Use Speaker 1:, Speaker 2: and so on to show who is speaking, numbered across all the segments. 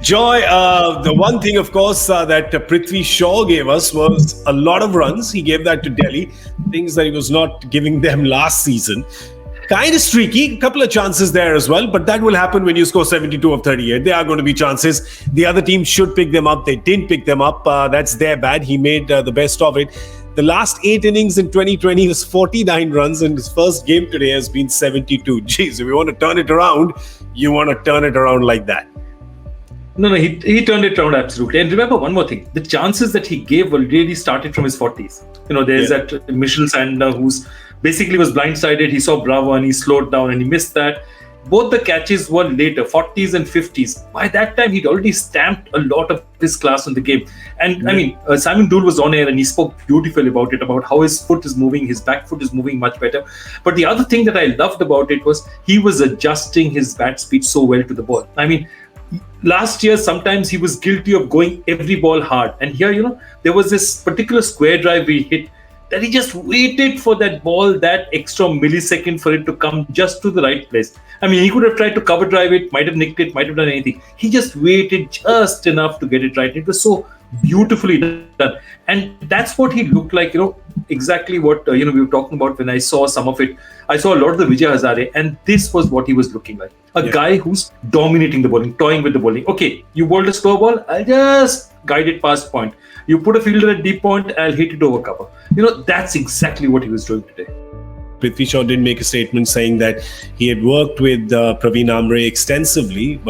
Speaker 1: Joy, the one thing, of course, that Prithvi Shaw gave us was a lot of runs. He gave that to Delhi, things that he was not giving them last season. Kind of streaky, a couple of chances there as well, but that will happen when you score 72 of 38. There are going to be chances. The other team should pick them up. They didn't pick them up. That's their bad. He made the best of it. The last 8 innings in 2020 was 49 runs, and his first game today has been 72. Jeez, if you want to turn it around, you want to turn it around like that.
Speaker 2: No, he turned it around absolutely. And remember one more thing: the chances that he gave were really started from his 40s. There's that Mitchell Santner who's basically was blindsided. He saw Bravo and he slowed down and he missed that. Both the catches were later, 40s and 50s. By that time, he'd already stamped a lot of his class on the game. And Simon Doull was on air and he spoke beautifully about it, about how his foot is moving, his back foot is moving much better. But the other thing that I loved about it was he was adjusting his bat speed so well to the ball. Last year, sometimes he was guilty of going every ball hard. And here, there was this particular square drive he hit that he just waited for that ball, that extra millisecond for it to come just to the right place. He could have tried to cover drive it, might have nicked it, might have done anything. He just waited just enough to get it right. It was so beautifully done. And that's what he looked like, exactly what, we were talking about when I saw some of it. I saw a lot of the Vijay Hazare, and this was what he was looking like. A guy who's dominating the bowling, toying with the bowling. Okay, you bowled a slow ball, I'll just guide it past point. You put a fielder at deep point, I'll hit it over cover. That's exactly what he was doing today.
Speaker 1: Prithvi Shaw did make a statement saying that he had worked with Praveen Amre extensively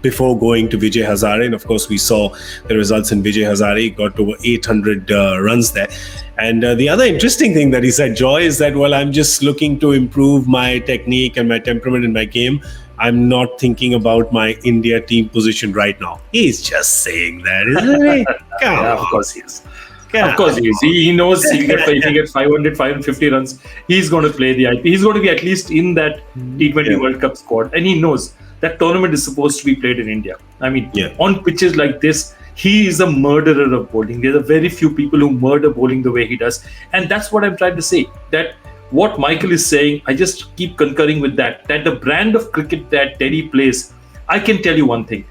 Speaker 1: before going to Vijay Hazare. And of course, we saw the results in Vijay Hazare. He got over 800 runs there. And the other interesting thing that he said, Joy, is that, I'm just looking to improve my technique and my temperament in my game. I'm not thinking about my India team position right now. He's just saying that, isn't he?
Speaker 2: Of course he is. Of course he is. He knows if he gets 500, 550 runs, he's going to play the IP. He's going to be at least in that T20 World Cup squad. And he knows that tournament is supposed to be played in India. On pitches like this, he is a murderer of bowling. There are very few people who murder bowling the way he does. And that's what I'm trying to say. That what Michael is saying, I just keep concurring with that the brand of cricket that Delhi plays, I can tell you one thing.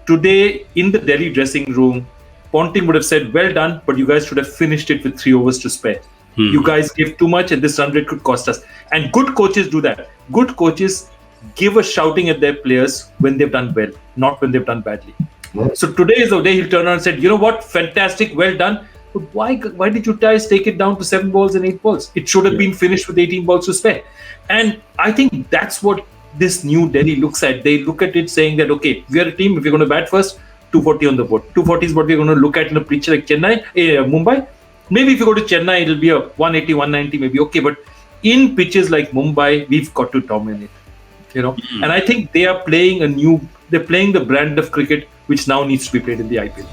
Speaker 2: Today, in the Delhi dressing room, Ponting would have said, well done, but you guys should have finished it with 3 overs to spare. You guys give too much and this run rate could cost us. And good coaches do that. Good coaches give a shouting at their players when they've done well, not when they've done badly. So today is the day he'll turn around and said, you know what, fantastic, well done. But why did you guys take it down to 7 balls and 8 balls? It should have been finished with 18 balls to spare. And I think that's what this new Delhi looks at. They look at it saying that, okay, we are a team, if we're going to bat first, 240 on the board. 240 is what we're going to look at in a pitch like Mumbai. Maybe if you go to Chennai, it'll be a 180, 190, maybe okay. But in pitches like Mumbai, we've got to dominate. And I think they're playing the brand of cricket which now needs to be played in the IPL.